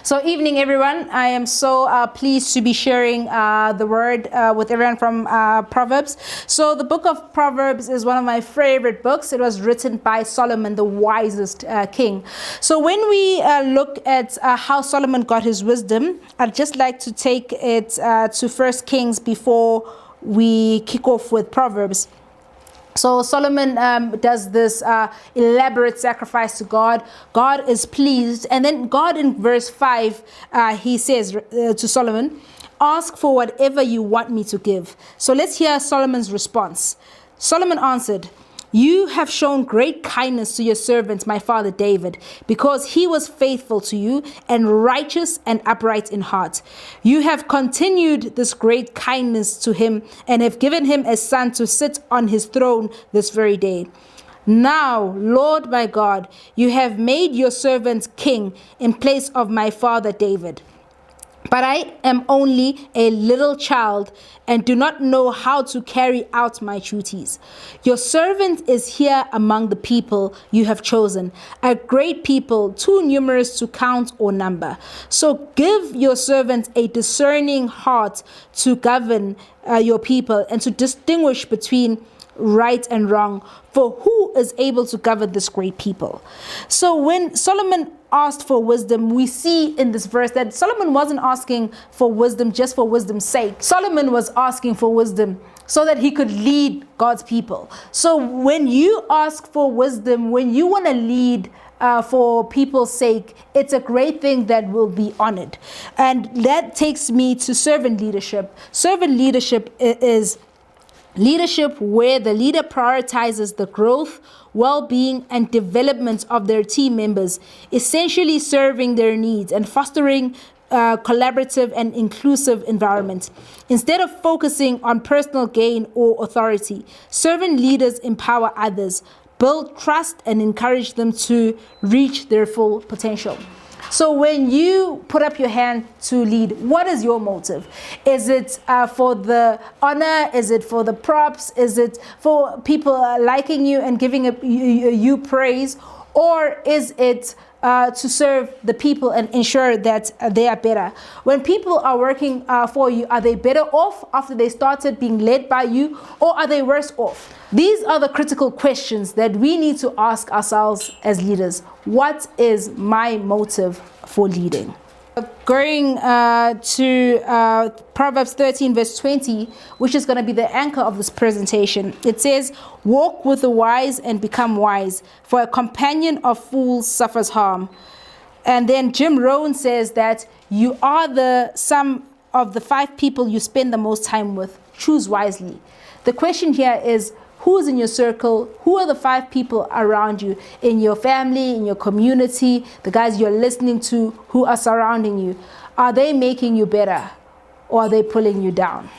So evening everyone, I am so pleased to be sharing the word with everyone from Proverbs. So the book of Proverbs is one of my favorite books. It was written by Solomon, the wisest king. So when we look at how Solomon got his wisdom, I'd just like to take it to First Kings before we kick off with Proverbs. So Solomon does this elaborate sacrifice to God. God is pleased. And then God in verse 5, he says to Solomon, ask for whatever you want me to give. So let's hear Solomon's response. Solomon answered, you have shown great kindness to your servant, my father David, because he was faithful to you and righteous and upright in heart. You have continued this great kindness to him and have given him a son to sit on his throne this very day. Now, Lord my God, you have made your servant king in place of my father David. But I am only a little child and do not know how to carry out my duties. Your servant is here among the people you have chosen, a great people, too numerous to count or number. So give your servant a discerning heart to govern your people and to distinguish between right and wrong, for who is able to govern this great people? So when Solomon asked for wisdom, we see in this verse that Solomon wasn't asking for wisdom just for wisdom's sake. Solomon was asking for wisdom so that he could lead God's people. So when you ask for wisdom, when you want to lead for people's sake, it's a great thing that will be honored. And that takes me to servant leadership. Servant leadership is leadership where the leader prioritizes the growth, well-being, and development of their team members, essentially serving their needs and fostering collaborative and inclusive environment. Instead of focusing on personal gain or authority, servant leaders empower others, build trust, and encourage them to reach their full potential. So when you put up your hand to lead, what is your motive? Is it for the honor? Is it for the props? Is it for people liking you and giving you praise? Or is it to serve the people and ensure that they are better? When people are working for you, are they better off after they started being led by you, or are they worse off? These are the critical questions that we need to ask ourselves as leaders. What is my motive for leading? Going to Proverbs 13 verse 20, which is going to be the anchor of this presentation. It says, walk with the wise and become wise, for a companion of fools suffers harm. And then Jim Rohn says that you are the sum of the 5 people you spend the most time with. Choose wisely. The question here is, who's in your circle? Who are the 5 people around you, in your family, in your community, the guys you're listening to who are surrounding you? Are they making you better, or are they pulling you down?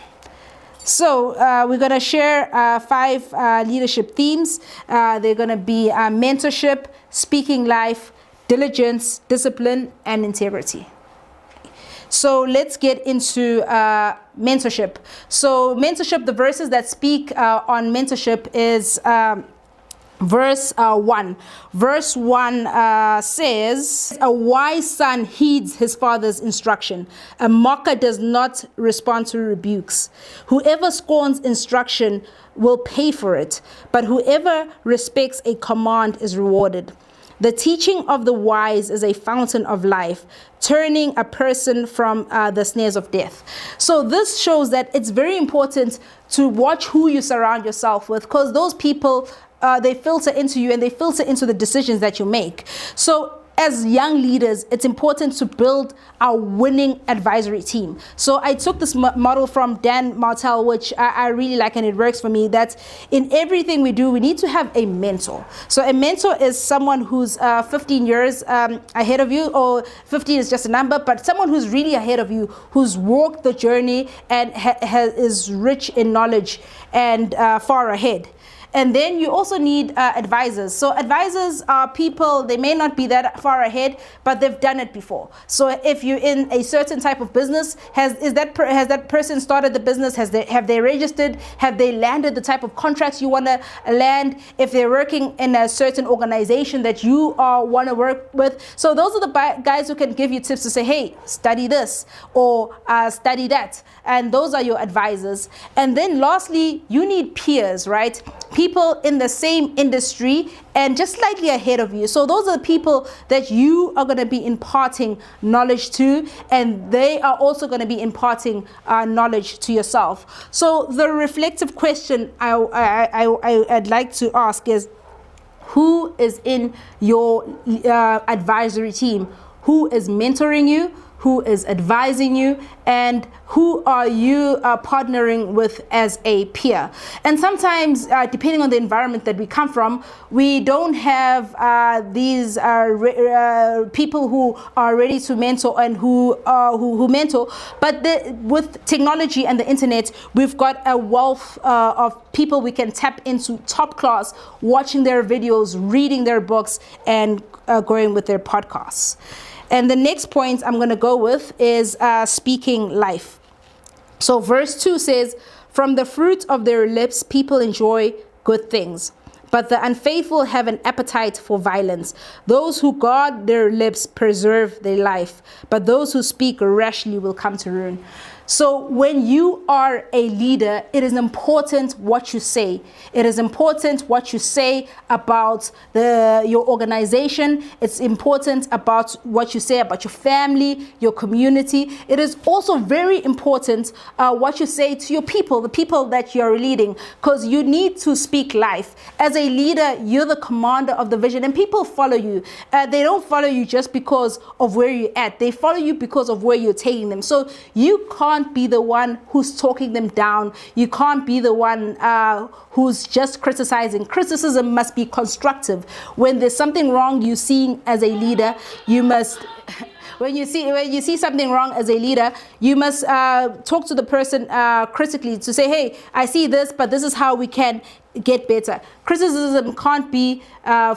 So we're going to share 5 leadership themes. They're going to be mentorship, speaking life, diligence, discipline, and integrity. So let's get into mentorship. So mentorship, the verses that speak on mentorship is verse 1. Verse 1 says, a wise son heeds his father's instruction. A mocker does not respond to rebukes. Whoever scorns instruction will pay for it, but whoever respects a command is rewarded. The teaching of the wise is a fountain of life, turning a person from the snares of death. So this shows that it's very important to watch who you surround yourself with, because those people, they filter into you and they filter into the decisions that you make. So as young leaders, it's important to build a winning advisory team. So I took this model from Dan Martell, which I really like, and it works for me, that in everything we do, we need to have a mentor. So a mentor is someone who's 15 years ahead of you, or 15 is just a number, but someone who's really ahead of you, who's walked the journey and is rich in knowledge and far ahead. And then you also need advisors. So advisors are people, they may not be that far ahead, but they've done it before. So if you're in a certain type of business, has that person started the business? Have they registered? Have they landed the type of contracts you want to land? If they're working in a certain organization that you want to work with. So those are the guys who can give you tips to say, hey, study this or study that. And those are your advisors. And then lastly, you need peers, right? People in the same industry and just slightly ahead of you. So those are the people that you are going to be imparting knowledge to, and they are also going to be imparting knowledge to yourself. So the reflective question I'd like to ask is, who is in your advisory team? Who is mentoring you? Who is advising you? And who are you partnering with as a peer? And sometimes, depending on the environment that we come from, we don't have these people who are ready to mentor and who mentor. But with technology and the internet, we've got a wealth of people we can tap into, top class, watching their videos, reading their books, and going with their podcasts. And the next point I'm going to go with is speaking life. So verse 2 says, from the fruit of their lips, people enjoy good things, but the unfaithful have an appetite for violence. Those who guard their lips preserve their life, but those who speak rashly will come to ruin. So when you are a leader, it is important what you say. It is important what you say about your organization. It's important about what you say about your family, your community. It is also very important what you say to your people, the people that you're leading, because you need to speak life. As a leader, you're the commander of the vision, and people follow you. They don't follow you just because of where you're at. They follow you because of where you're taking them. So you can't be the one who's talking them down. You can't be the one who's just criticizing. Criticism must be constructive. When there's something wrong you see as a leader, you must when you see something wrong as a leader, you must talk to the person critically to say, hey, I see this, but this is how we can get better. Criticism can't be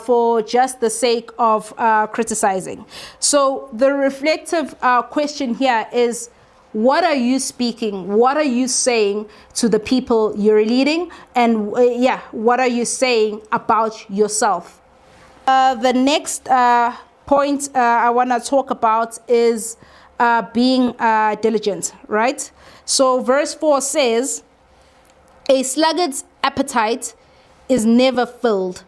for just the sake of criticizing. So the reflective question here is, what are you speaking? What are you saying to the people you're leading? And what are you saying about yourself? The next point I want to talk about is being diligent, right? So verse 4 says, a sluggard's appetite is never filled,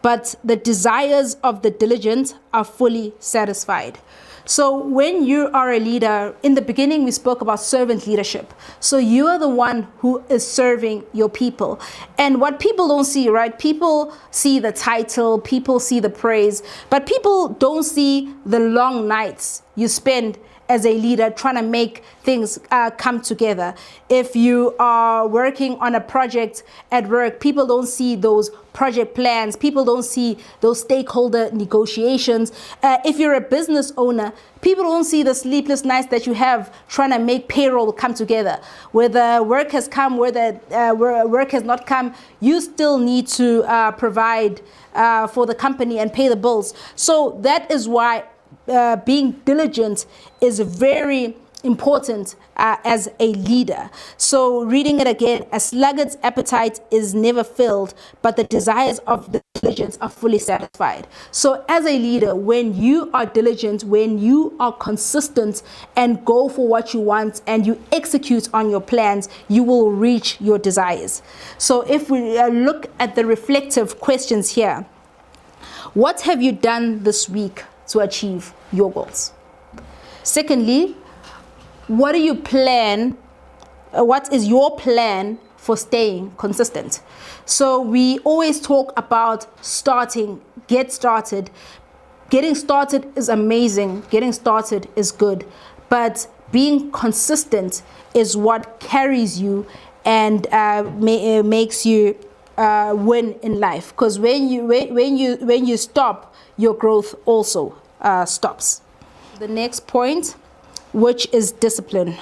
but the desires of the diligent are fully satisfied. So when you are a leader, in the beginning we spoke about servant leadership. So you are the one who is serving your people. And what people don't see, right? People see the title, people see the praise, but people don't see the long nights you spend as a leader trying to make things come together. If you are working on a project at work, people don't see those project plans. People don't see those stakeholder negotiations. If you're a business owner, people don't see the sleepless nights that you have trying to make payroll come together. Whether work has come, whether work has not come, you still need to provide for the company and pay the bills. So that is why being diligent is very important as a leader. So reading it again, a sluggard's appetite is never filled, but the desires of the diligent are fully satisfied. So as a leader, when you are diligent, when you are consistent and go for what you want and you execute on your plans, you will reach your desires. So if we look at the reflective questions here, what have you done this week to achieve your goals? Secondly, what do you plan? What is your plan for staying consistent? So we always talk about starting, get started. Getting started is amazing. Getting started is good. But being consistent is what carries you and makes you win in life. Because when you stop, your growth also stops. The next point, which is discipline,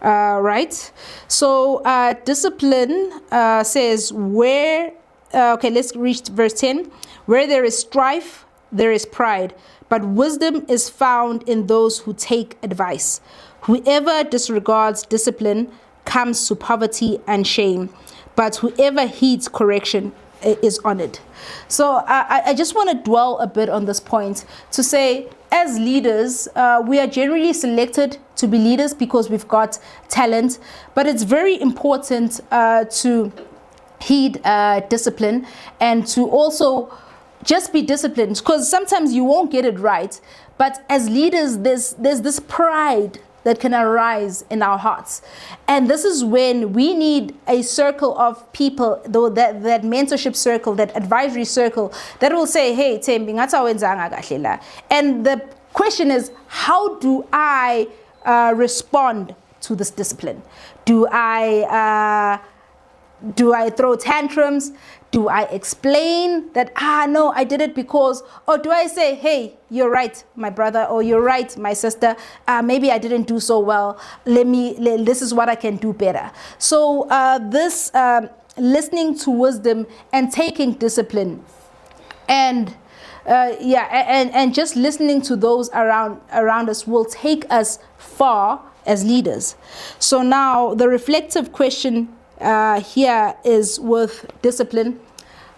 right? So discipline says, where okay, let's reach verse 10. Where there is strife, there is pride, but wisdom is found in those who take advice. Whoever disregards discipline comes to poverty and shame, but whoever heeds correction is honored. So I just want to dwell a bit on this point to say, as leaders, we are generally selected to be leaders because we've got talent, but it's very important to heed discipline and to also just be disciplined, because sometimes you won't get it right. But as leaders, there's this pride that can arise in our hearts. And this is when we need a circle of people, though that mentorship circle, that advisory circle, that will say, hey, Thembi, ngathi awenzanga kahle la. And the question is, how do I respond to this discipline? Do I throw tantrums? Do I explain that, no, I did it because, or do I say, hey, you're right, my brother, or you're right, my sister, maybe I didn't do so well. This is what I can do better. So this listening to wisdom and taking discipline and just listening to those around us will take us far as leaders. So now the reflective question here is with discipline.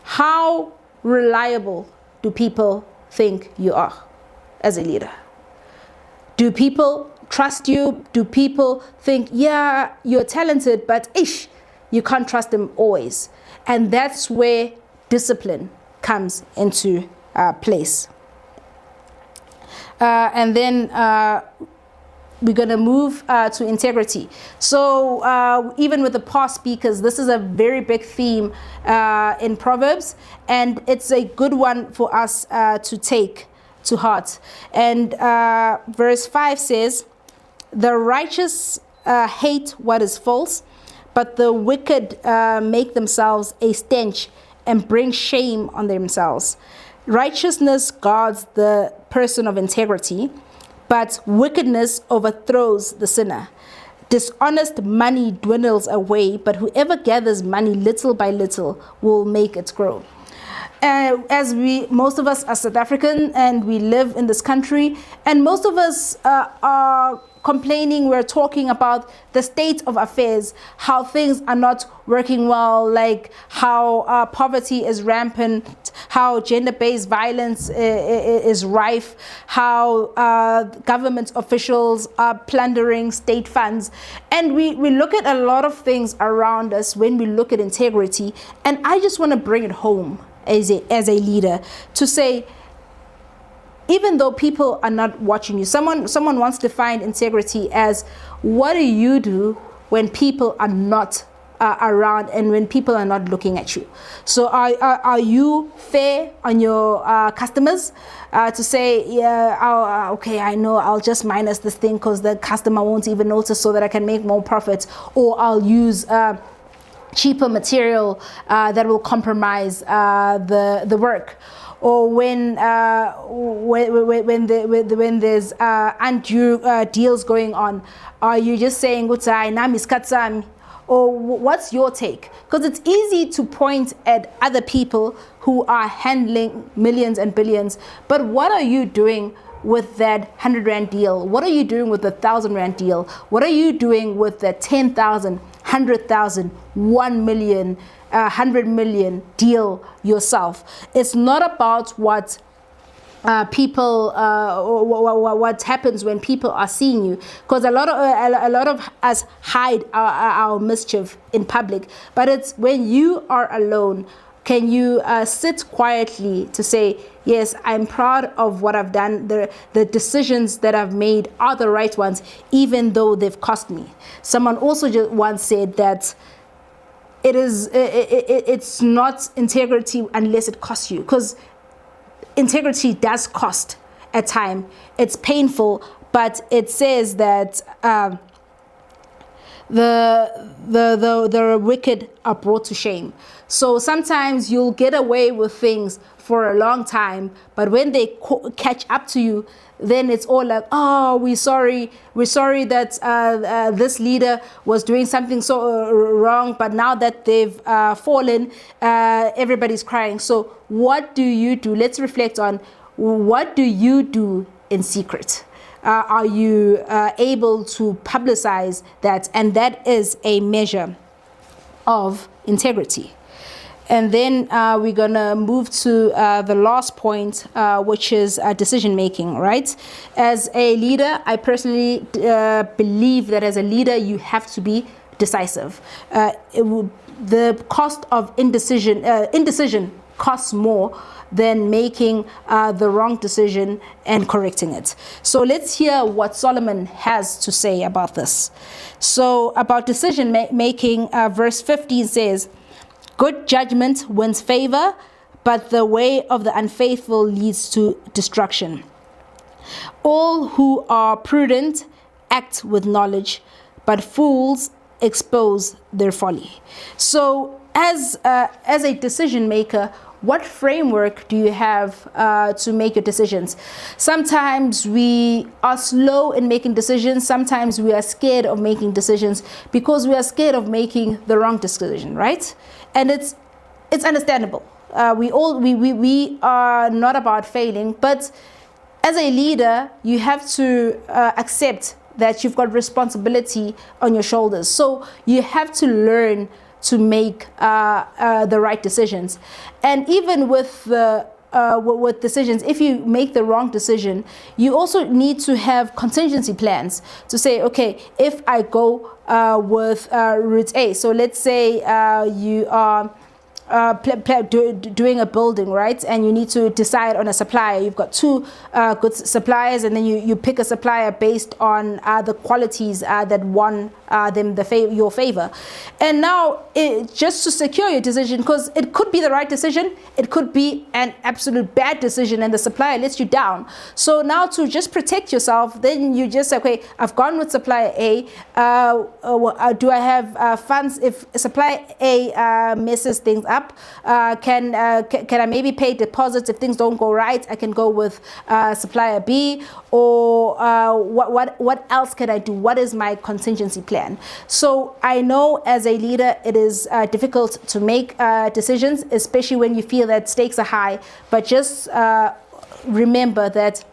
How reliable do people think you are as a leader? Do people trust you? Do people think, yeah, you're talented, but you can't trust them always? And that's where discipline comes into place. And then we're going to move to integrity. So even with the past speakers, this is a very big theme in Proverbs, and it's a good one for us to take to heart. And verse 5 says, the righteous hate what is false, but the wicked make themselves a stench and bring shame on themselves. Righteousness guards the person of integrity, but wickedness overthrows the sinner. Dishonest money dwindles away, but whoever gathers money little by little will make it grow. As most of us are South African and we live in this country, and most of us are complaining, we're talking about the state of affairs, how things are not working well, like how poverty is rampant, how gender-based violence is rife, how government officials are plundering state funds. And we look at a lot of things around us when we look at integrity. And I just want to bring it home as a leader to say, even though people are not watching you, someone wants to define integrity as, what do you do when people are not around and when people are not looking at you? So are you fair on your customers to say, yeah, okay, I know I'll just minus this thing because the customer won't even notice so that I can make more profits, or I'll use cheaper material that will compromise the work? Or when there's undue deals going on, are you just saying, or what's your take? Because it's easy to point at other people who are handling millions and billions, but what are you doing with that 100 Rand deal? What are you doing with the 1,000 Rand deal? What are you doing with the 10,000, 100,000, 1 million, 100 million deal yourself? It's not about what people, what happens when people are seeing you, because a lot of us hide our mischief in public. But it's when you are alone, can you sit quietly to say, yes, I'm proud of what I've done. The decisions that I've made are the right ones, even though they've cost me. Someone also just once said that it's not integrity unless it costs you, because integrity does cost at time. It's painful, but it says that the wicked are brought to shame. So sometimes you'll get away with things for a long time, but when they catch up to you, then it's all like, oh, we're sorry that this leader was doing something so wrong, but now that they've fallen, everybody's crying. So what do you do? Let's reflect on, what do you do in secret? Are you able to publicize that? And that is a measure of integrity. And then we're going to move to the last point, which is decision making, right? As a leader, I personally believe that as a leader, you have to be decisive. The cost of indecision costs more than making the wrong decision and correcting it. So let's hear what Solomon has to say about this. So about decision making, verse 15 says, good judgment wins favor, but the way of the unfaithful leads to destruction. All who are prudent act with knowledge, but fools expose their folly. So as a decision maker, what framework do you have to make your decisions? Sometimes we are slow in making decisions. Sometimes we are scared of making decisions because we are scared of making the wrong decision, right? And it's understandable. We are not about failing, but as a leader, you have to accept that you've got responsibility on your shoulders. So you have to learn to make the right decisions. And even with decisions, if you make the wrong decision, you also need to have contingency plans to say, okay, if I go with route A, so let's say you are doing a building, right? And you need to decide on a supplier. You've got two good suppliers, and then you pick a supplier based on the qualities that won them your favor. And now, just to secure your decision, because it could be the right decision, it could be an absolute bad decision, and the supplier lets you down. So now, to just protect yourself, then you just say, okay, I've gone with supplier A. Do I have funds if supplier A messes things up? Can I maybe pay deposits if things don't go right? I can go with supplier B, or what else can I do? What is my contingency plan? So I know as a leader it is difficult to make decisions, especially when you feel that stakes are high, but just remember that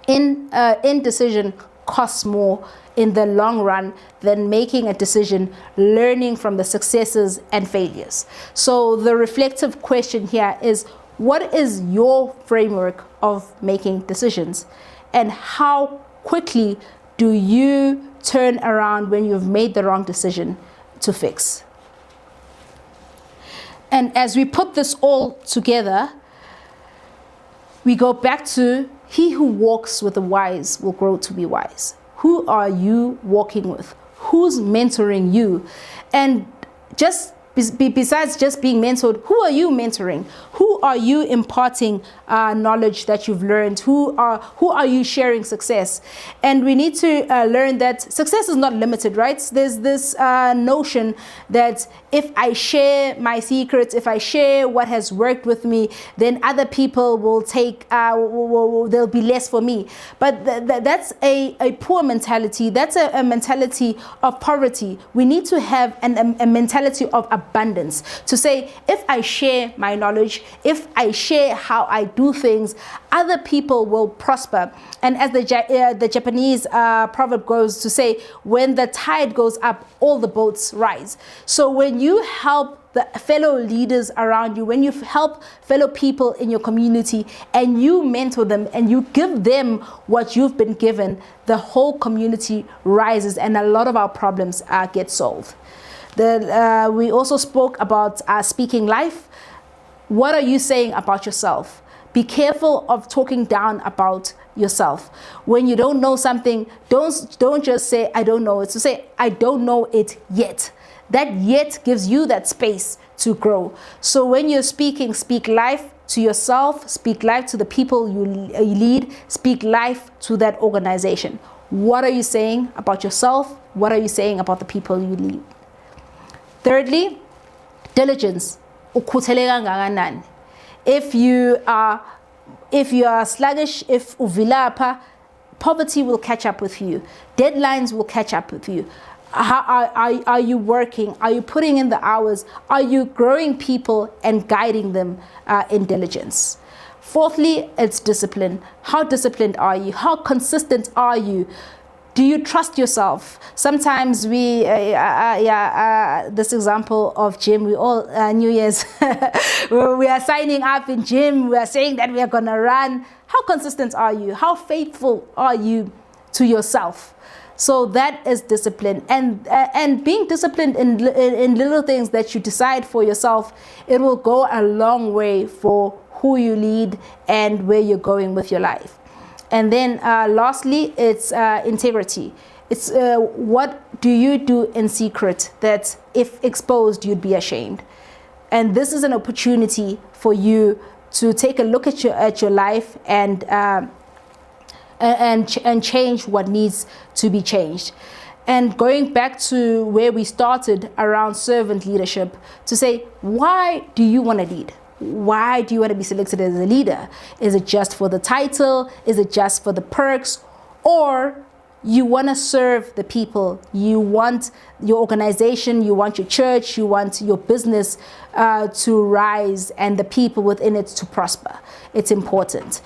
indecision costs more in the long run than making a decision, learning from the successes and failures. So the reflective question here is, what is your framework of making decisions? And how quickly do you turn around when you've made the wrong decision to fix? And as we put this all together, we go back to, he who walks with the wise will grow to be wise. Who are you walking with? Who's mentoring you? And just besides just being mentored, who are you mentoring? Who are you imparting knowledge that you've learned? Who are you sharing success? And we need to learn that success is not limited, right? There's this notion that if I share my secrets, if I share what has worked with me, then other people will take, there'll be less for me. But that's a poor mentality. That's a mentality of poverty. We need to have a mentality of abundance, to say, if I share my knowledge, if I share how I do things, other people will prosper. And as the Japanese proverb goes to say, when the tide goes up, all the boats rise. So when you help the fellow leaders around you, when you help fellow people in your community and you mentor them and you give them what you've been given, the whole community rises and a lot of our problems get solved. We also spoke about speaking life. What are you saying about yourself? Be careful of talking down about yourself. When you don't know something, don't just say, I don't know. It's to say, I don't know it yet. That yet gives you that space to grow. So when you're speaking, speak life to yourself, speak life to the people you lead, speak life to that organization. What are you saying about yourself? What are you saying about the people you lead? Thirdly, diligence. If you are sluggish, if uvilapa, poverty will catch up with you. Deadlines will catch up with you. Are you working? Are you putting in the hours? Are you growing people and guiding them in diligence? Fourthly, it's discipline. How disciplined are you? How consistent are you? Do you trust yourself? Sometimes we, this example of gym, we all, New Year's, we are signing up in gym, we are saying that we are going to run. How consistent are you? How faithful are you to yourself? So that is discipline. And being disciplined in little things that you decide for yourself, it will go a long way for who you lead and where you're going with your life. And then lastly, it's integrity. It's what do you do in secret that if exposed, you'd be ashamed. And this is an opportunity for you to take a look at your life and change what needs to be changed. And going back to where we started around servant leadership, to say, why do you want to lead? Why do you want to be selected as a leader? Is it just for the title? Is it just for the perks? Or you want to serve the people? You want your organization, you want your church, you want your business to rise and the people within it to prosper. It's important.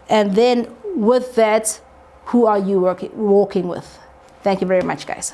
And then with that, who are you walking with? Thank you very much, guys.